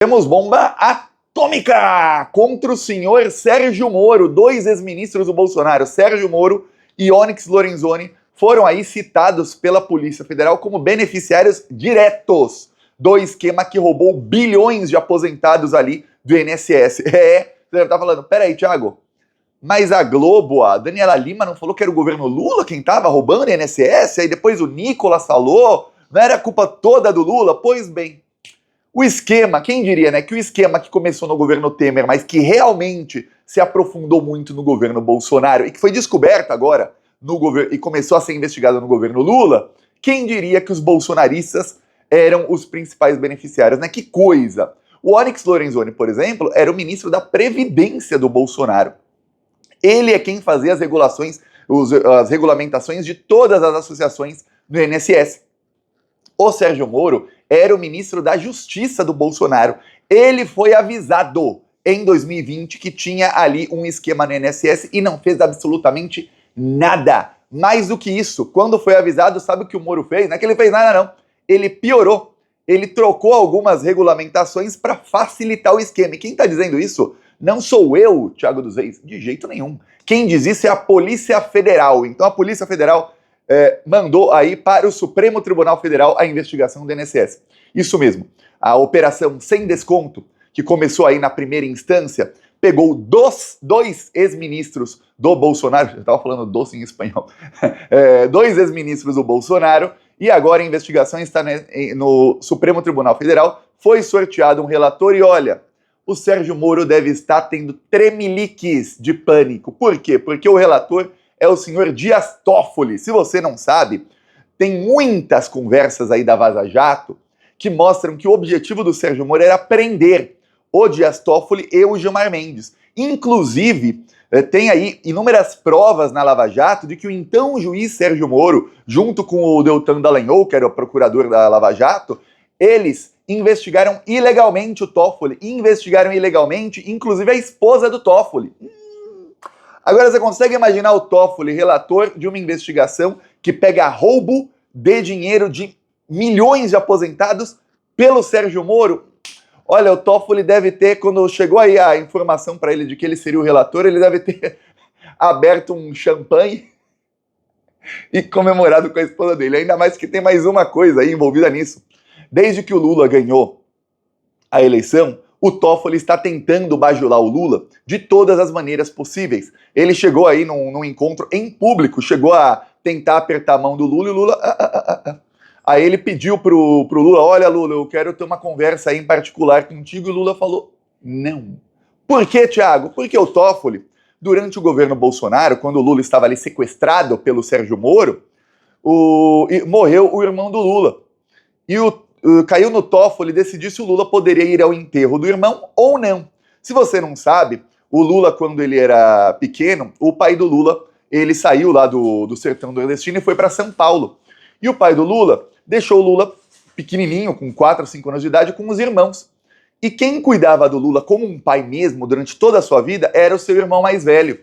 Temos bomba atômica contra o senhor Sérgio Moro. Dois ex-ministros do Bolsonaro, Sérgio Moro e Onyx Lorenzoni, foram aí citados pela Polícia Federal como beneficiários diretos do esquema que roubou bilhões de aposentados ali do INSS. Você deve estar falando, peraí, Thiago, mas a Globo, a Daniela Lima não falou que era o governo Lula quem estava roubando o INSS? Aí depois o Nicolas falou, não era culpa toda do Lula? Pois bem, o esquema, quem diria, né, que o esquema que começou no governo Temer, mas que realmente se aprofundou muito no governo Bolsonaro e que foi descoberto agora no governo e começou a ser investigado no governo Lula, quem diria que os bolsonaristas eram os principais beneficiários, né? Que coisa! O Onyx Lorenzoni, por exemplo, era o ministro da Previdência do Bolsonaro. Ele é quem fazia as regulações, as regulamentações de todas as associações do INSS. O Sérgio Moro era o ministro da Justiça do Bolsonaro. Ele foi avisado em 2020 que tinha ali um esquema no INSS e não fez absolutamente nada. Mais do que isso, quando foi avisado, sabe o que o Moro fez? Não é que ele fez nada, não. Ele piorou. Ele trocou algumas regulamentações para facilitar o esquema. E quem está dizendo isso não sou eu, Thiago dos Reis, de jeito nenhum. Quem diz isso é a Polícia Federal. Então a Polícia Federal mandou aí para o Supremo Tribunal Federal a investigação do INSS. Isso mesmo. A operação Sem Desconto, que começou aí na primeira instância, pegou dois ex-ministros do Bolsonaro, eu estava falando doce em espanhol, dois ex-ministros do Bolsonaro, e agora a investigação está no Supremo Tribunal Federal, foi sorteado um relator e olha, o Sérgio Moro deve estar tendo tremeliques de pânico. Por quê? Porque o relator é o senhor Dias Toffoli. Se você não sabe, tem muitas conversas aí da Vaza Jato que mostram que o objetivo do Sérgio Moro era prender o Dias Toffoli e o Gilmar Mendes. Inclusive, tem aí inúmeras provas na Lava Jato de que o então juiz Sérgio Moro, junto com o Deltan Dallagnol, que era o procurador da Lava Jato, eles investigaram ilegalmente o Toffoli, investigaram ilegalmente, inclusive a esposa do Toffoli. Agora você consegue imaginar o Toffoli, relator de uma investigação que pega roubo de dinheiro de milhões de aposentados pelo Sérgio Moro? Olha, o Toffoli deve ter, quando chegou aí a informação para ele de que ele seria o relator, ele deve ter aberto um champanhe e comemorado com a esposa dele. Ainda mais que tem mais uma coisa aí envolvida nisso. Desde que o Lula ganhou a eleição, o Toffoli está tentando bajular o Lula de todas as maneiras possíveis. Ele chegou aí num encontro em público, chegou a tentar apertar a mão do Lula e o Lula... Aí ele pediu pro Lula, olha Lula, eu quero ter uma conversa aí em particular contigo, e o Lula falou, não. Por quê, Thiago? Porque o Toffoli, durante o governo Bolsonaro, quando o Lula estava ali sequestrado pelo Sérgio Moro, morreu o irmão do Lula. E caiu no Toffoli decidir se o Lula poderia ir ao enterro do irmão ou não. Se você não sabe, o Lula, quando ele era pequeno, o pai do Lula, ele saiu lá do sertão nordestino e foi para São Paulo. E o pai do Lula deixou o Lula pequenininho, com 4 ou 5 anos de idade, com os irmãos. E quem cuidava do Lula como um pai mesmo, durante toda a sua vida, era o seu irmão mais velho.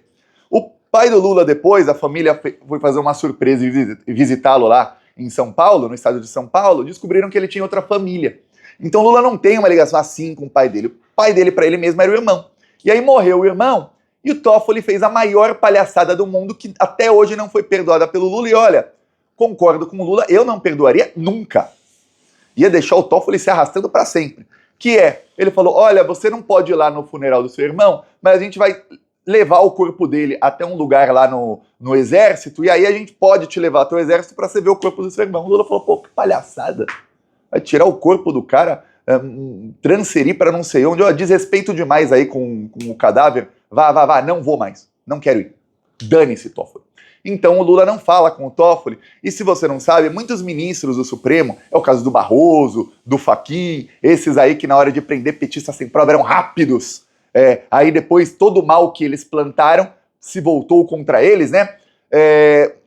O pai do Lula depois, a família foi fazer uma surpresa e visitá-lo lá em São Paulo, no estado de São Paulo, descobriram que ele tinha outra família. Então Lula não tem uma ligação assim com o pai dele. O pai dele, para ele mesmo, era o irmão. E aí morreu o irmão, e o Toffoli fez a maior palhaçada do mundo, que até hoje não foi perdoada pelo Lula. E olha, concordo com o Lula, eu não perdoaria nunca. Ia deixar o Toffoli se arrastando para sempre. Que ele falou, olha, você não pode ir lá no funeral do seu irmão, mas a gente vai levar o corpo dele até um lugar lá no exército, e aí a gente pode te levar até o exército para você ver o corpo do seu irmão. O Lula falou, pô, que palhaçada. Vai tirar o corpo do cara, transferir para não sei onde, desrespeito demais aí com o cadáver, vá, não vou mais, não quero ir. Dane-se, Toffoli. Então o Lula não fala com o Toffoli, e se você não sabe, muitos ministros do Supremo, é o caso do Barroso, do Fachin, esses aí que na hora de prender petistas sem prova eram rápidos, aí depois todo o mal que eles plantaram se voltou contra eles, né?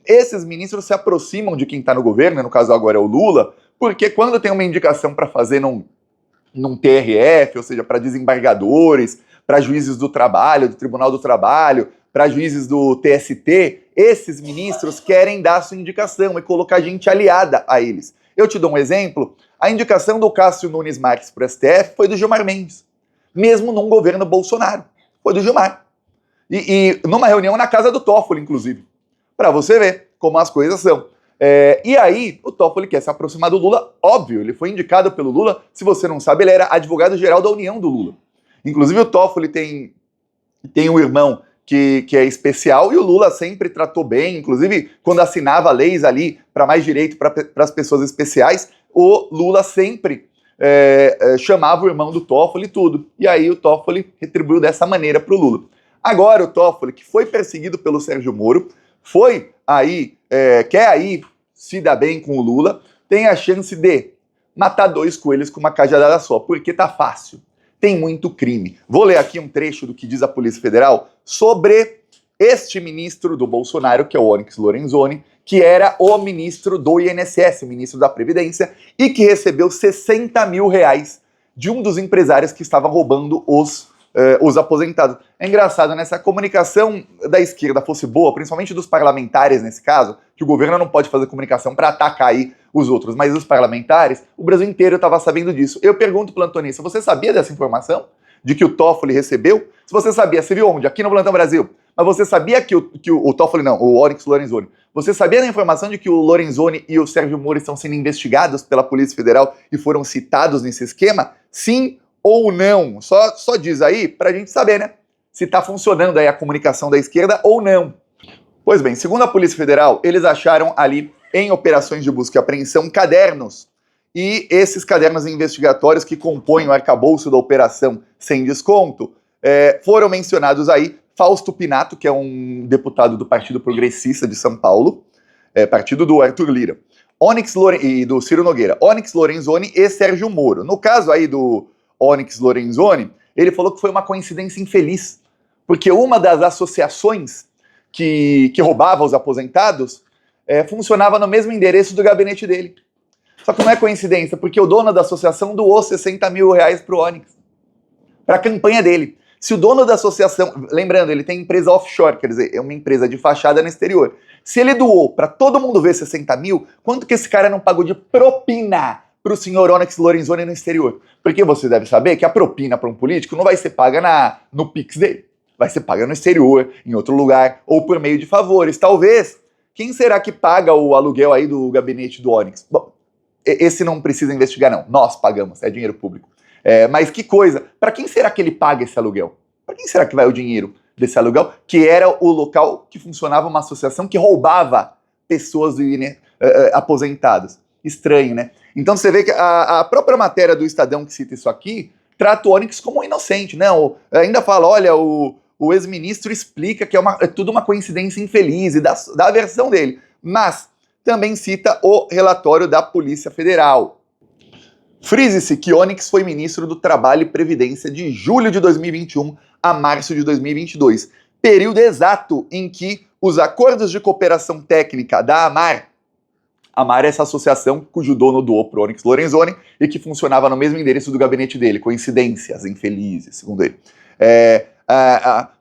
Esses ministros se aproximam de quem está no governo, no caso agora é o Lula, porque quando tem uma indicação para fazer num TRF, ou seja, para desembargadores, para juízes do trabalho, do Tribunal do Trabalho, para juízes do TST, esses ministros querem dar sua indicação e colocar gente aliada a eles. Eu te dou um exemplo. A indicação do Cássio Nunes Marques para o STF foi do Gilmar Mendes, mesmo num governo Bolsonaro. Foi do Gilmar. E numa reunião na casa do Toffoli, inclusive. Para você ver como as coisas são. E aí, o Toffoli quer se aproximar do Lula, óbvio, ele foi indicado pelo Lula. Se você não sabe, ele era advogado-geral da União do Lula. Inclusive, o Toffoli tem um irmão que é especial, e o Lula sempre tratou bem, inclusive quando assinava leis ali para mais direito para as pessoas especiais, o Lula sempre chamava o irmão do Toffoli e tudo. E aí o Toffoli retribuiu dessa maneira para o Lula. Agora o Toffoli, que foi perseguido pelo Sérgio Moro, quer aí se dar bem com o Lula, tem a chance de matar dois coelhos com uma cajadada só, porque tá fácil. Tem muito crime. Vou ler aqui um trecho do que diz a Polícia Federal sobre este ministro do Bolsonaro, que é o Onyx Lorenzoni, que era o ministro do INSS, ministro da Previdência, e que recebeu 60 mil reais de um dos empresários que estava roubando os aposentados. É engraçado, né? Se a comunicação da esquerda fosse boa, principalmente dos parlamentares nesse caso, que o governo não pode fazer comunicação para atacar aí os outros, mas os parlamentares, o Brasil inteiro estava sabendo disso. Eu pergunto, plantonista, você sabia dessa informação? De que o Toffoli recebeu? Se você sabia, você viu onde? Aqui no Plantão Brasil. Mas você sabia que o Toffoli não, o Onyx Lorenzoni, você sabia da informação de que o Lorenzoni e o Sérgio Moro estão sendo investigados pela Polícia Federal e foram citados nesse esquema? Sim ou não? Só diz aí pra gente saber, né? Se tá funcionando aí a comunicação da esquerda ou não. Pois bem, segundo a Polícia Federal, eles acharam ali em operações de busca e apreensão cadernos. E esses cadernos investigatórios que compõem o arcabouço da operação sem desconto foram mencionados aí Fausto Pinato, que é um deputado do Partido Progressista de São Paulo, partido do Arthur Lira, e do Ciro Nogueira, Onyx Lorenzoni e Sérgio Moro. No caso aí do Onyx Lorenzoni, ele falou que foi uma coincidência infeliz, porque uma das associações que roubava os aposentados funcionava no mesmo endereço do gabinete dele. Só que não é coincidência, porque o dono da associação doou 60 mil reais para o Onyx, para a campanha dele. Se o dono da associação, lembrando, ele tem empresa offshore, quer dizer, é uma empresa de fachada no exterior. Se ele doou para todo mundo ver 60 mil, quanto que esse cara não pagou de propina para o senhor Onyx Lorenzoni no exterior? Porque você deve saber que a propina para um político não vai ser paga no Pix dele. Vai ser paga no exterior, em outro lugar, ou por meio de favores. Talvez, quem será que paga o aluguel aí do gabinete do Onyx? Bom, esse não precisa investigar não, nós pagamos, é dinheiro público. Mas que coisa, para quem será que ele paga esse aluguel? Para quem será que vai o dinheiro desse aluguel? Que era o local que funcionava uma associação que roubava pessoas aposentadas. Estranho, né? Então você vê que a própria matéria do Estadão que cita isso aqui trata o Onyx como um inocente, né? Ainda fala, olha, o ex-ministro explica que é tudo uma coincidência infeliz e da versão dele, mas também cita o relatório da Polícia Federal. Frise-se que Onyx foi ministro do Trabalho e Previdência de julho de 2021 a março de 2022, período exato em que os acordos de cooperação técnica da AMAR é essa associação cujo dono doou para o Onyx Lorenzoni e que funcionava no mesmo endereço do gabinete dele, coincidências infelizes, segundo ele.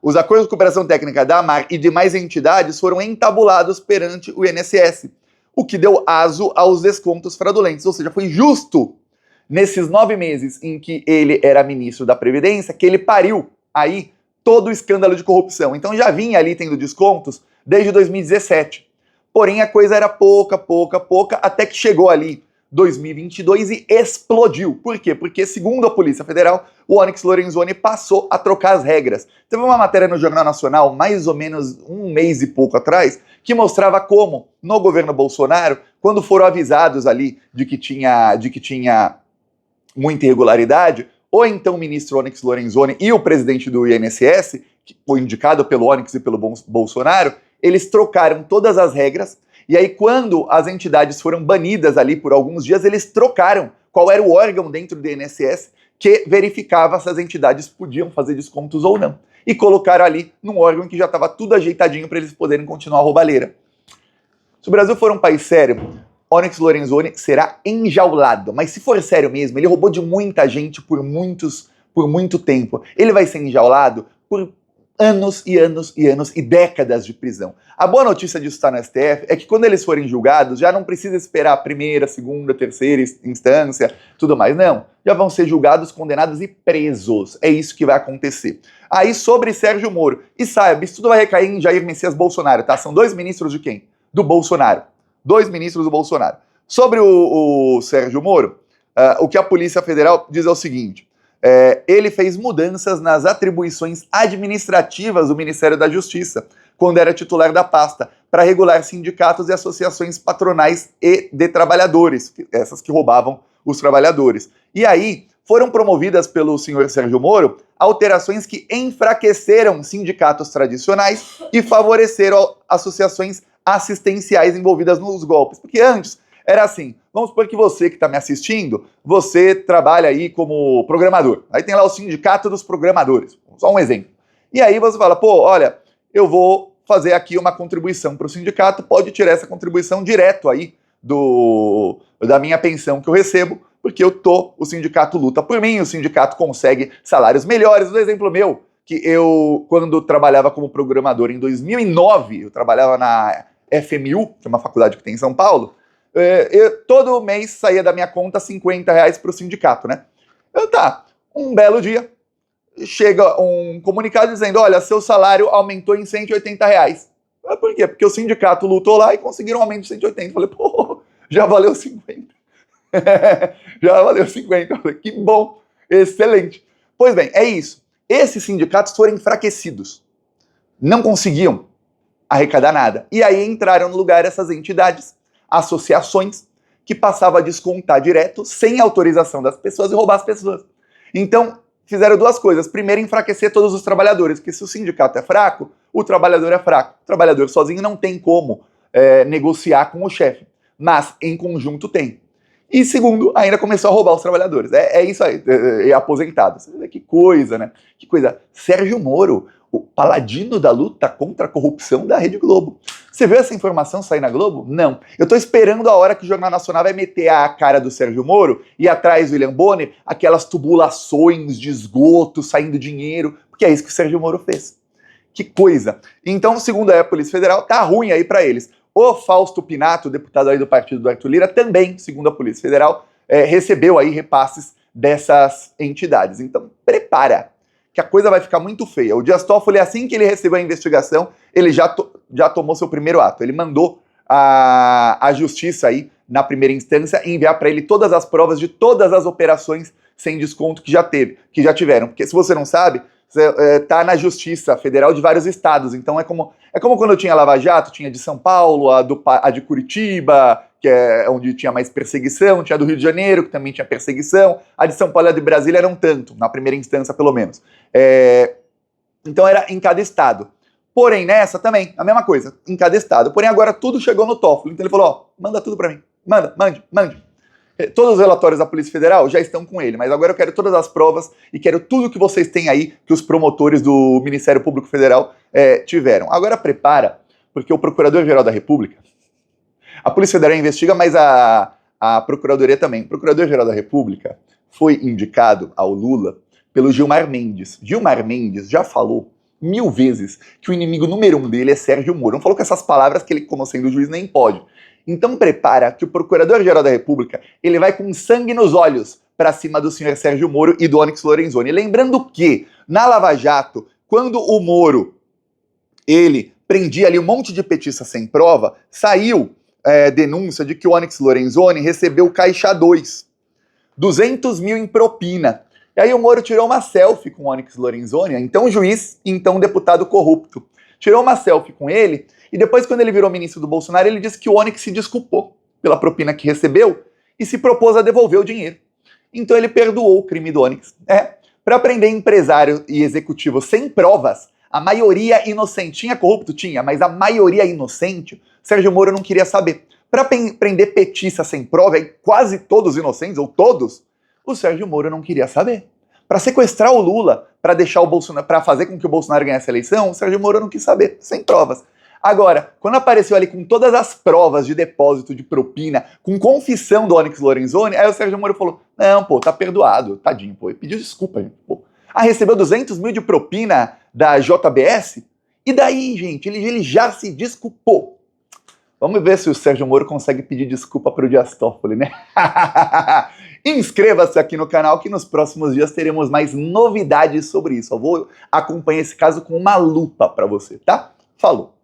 Os acordos de cooperação técnica da AMAR e demais entidades foram entabulados perante o INSS, o que deu aso aos descontos fraudulentes, ou seja, foi justo nesses 9 meses em que ele era ministro da Previdência que ele pariu aí todo o escândalo de corrupção. Então já vinha ali tendo descontos desde 2017. Porém a coisa era pouca, até que chegou ali 2022 e explodiu. Por quê? Porque, segundo a Polícia Federal, o Onyx Lorenzoni passou a trocar as regras. Teve uma matéria no Jornal Nacional, mais ou menos um mês e pouco atrás, que mostrava como, no governo Bolsonaro, quando foram avisados ali de que tinha muita irregularidade, ou então o ministro Onyx Lorenzoni e o presidente do INSS, que foi indicado pelo Onyx e pelo Bolsonaro, eles trocaram todas as regras, e aí quando as entidades foram banidas ali por alguns dias, eles trocaram qual era o órgão dentro do INSS que verificava se as entidades podiam fazer descontos ou não. E colocaram ali num órgão que já estava tudo ajeitadinho para eles poderem continuar a roubalheira. Se o Brasil for um país sério, Onyx Lorenzoni será enjaulado. Mas se for sério mesmo, ele roubou de muita gente por muito tempo. Ele vai ser enjaulado por anos e anos e anos e décadas de prisão. A boa notícia disso estar no STF é que quando eles forem julgados, já não precisa esperar a primeira, segunda, terceira instância, tudo mais, não. Já vão ser julgados, condenados e presos. É isso que vai acontecer. Aí sobre Sérgio Moro, e saiba, isso tudo vai recair em Jair Messias Bolsonaro, tá? São 2 ministros de quem? Do Bolsonaro. 2 ministros do Bolsonaro. Sobre o Sérgio Moro, o que a Polícia Federal diz é o seguinte: ele fez mudanças nas atribuições administrativas do Ministério da Justiça, quando era titular da pasta, para regular sindicatos e associações patronais e de trabalhadores, essas que roubavam os trabalhadores. E aí foram promovidas pelo senhor Sérgio Moro alterações que enfraqueceram sindicatos tradicionais e favoreceram associações assistenciais envolvidas nos golpes. Porque antes era assim, vamos supor que você que está me assistindo, você trabalha aí como programador. Aí tem lá o sindicato dos programadores, só um exemplo. E aí você fala, pô, olha, eu vou fazer aqui uma contribuição para o sindicato, pode tirar essa contribuição direto aí da minha pensão que eu recebo, porque o sindicato luta por mim, o sindicato consegue salários melhores. Um exemplo meu, que eu, quando trabalhava como programador em 2009, eu trabalhava na FMU, que é uma faculdade que tem em São Paulo, todo mês saía da minha conta R$50 para o sindicato, né? Um belo dia, chega um comunicado dizendo, olha, seu salário aumentou em R$180. Por quê? Porque o sindicato lutou lá e conseguiram um aumento de 180. Falei, pô, já valeu 50. Já valeu 50. Falei, que bom, excelente. Pois bem, é isso. Esses sindicatos foram enfraquecidos. Não conseguiam arrecadar nada. E aí entraram no lugar essas entidades, associações, que passavam a descontar direto, sem autorização das pessoas, e roubar as pessoas. Então, fizeram 2 coisas. Primeiro, enfraquecer todos os trabalhadores, porque se o sindicato é fraco, o trabalhador é fraco. O trabalhador sozinho não tem como negociar com o chefe, mas em conjunto tem. E segundo, ainda começou a roubar os trabalhadores. É isso aí, aposentados. Que coisa, né? Que coisa. Sérgio Moro, o paladino da luta contra a corrupção da Rede Globo. Você viu essa informação sair na Globo? Não. Eu tô esperando a hora que o Jornal Nacional vai meter a cara do Sérgio Moro e atrás do William Bonner, aquelas tubulações de esgoto, saindo dinheiro, porque é isso que o Sérgio Moro fez. Que coisa. Então, segundo a Polícia Federal, tá ruim aí pra eles. O Fausto Pinato, deputado aí do partido do Arthur Lira, também, segundo a Polícia Federal, recebeu aí repasses dessas entidades. Então, prepara, que a coisa vai ficar muito feia. O Dias Toffoli, assim que ele recebeu a investigação, ele já tomou seu primeiro ato. Ele mandou a justiça aí, na primeira instância, enviar para ele todas as provas de todas as operações sem desconto que já tiveram. Porque se você não sabe, tá na Justiça Federal de vários estados. Então é como quando eu tinha Lava Jato, tinha de São Paulo, a de Curitiba, que é onde tinha mais perseguição, tinha a do Rio de Janeiro, que também tinha perseguição, a de São Paulo e a de Brasília eram tanto, na primeira instância pelo menos. Então era em cada estado. Porém, nessa também, a mesma coisa, em cada estado. Porém, agora tudo chegou no Toffoli. Então ele falou, ó, manda tudo pra mim. Mande. Todos os relatórios da Polícia Federal já estão com ele, mas agora eu quero todas as provas e quero tudo que vocês têm aí, que os promotores do Ministério Público Federal tiveram. Agora prepara, porque o Procurador-Geral da República, a Polícia Federal investiga, mas a Procuradoria também. O Procurador-Geral da República foi indicado ao Lula pelo Gilmar Mendes. Gilmar Mendes já falou 1000 vezes que o inimigo número 1 dele é Sérgio Moro. Não falou com essas palavras que ele, como sendo juiz, nem pode. Então prepara que o Procurador-Geral da República, ele vai com sangue nos olhos para cima do senhor Sérgio Moro e do Onyx Lorenzoni. Lembrando que, na Lava Jato, quando o Moro, ele prendia ali um monte de petista sem prova, saiu denúncia de que o Onyx Lorenzoni recebeu caixa 2, 200 mil em propina. E aí o Moro tirou uma selfie com o Onyx Lorenzoni, então juiz, então deputado corrupto. Tirou uma selfie com ele, e depois, quando ele virou ministro do Bolsonaro, ele disse que o Onyx se desculpou pela propina que recebeu e se propôs a devolver o dinheiro. Então ele perdoou o crime do Onyx. Para prender empresário e executivo sem provas, a maioria inocente, tinha corrupto? Tinha, mas a maioria inocente, Sérgio Moro não queria saber. Para prender petista sem prova, quase todos inocentes, ou todos, o Sérgio Moro não queria saber. Para sequestrar o Lula, para deixar o Bolsonaro, para fazer com que o Bolsonaro ganhasse a eleição, o Sérgio Moro não quis saber, sem provas. Agora, quando apareceu ali com todas as provas de depósito de propina, com confissão do Onyx Lorenzoni, aí o Sérgio Moro falou, não, pô, tá perdoado, tadinho, pô, ele pediu desculpa, gente, pô. Ah, recebeu 200 mil de propina da JBS? E daí, gente, ele já se desculpou. Vamos ver se o Sérgio Moro consegue pedir desculpa para o Dias Toffoli, né? Inscreva-se aqui no canal que nos próximos dias teremos mais novidades sobre isso. Eu vou acompanhar esse caso com uma lupa para você, tá? Falou!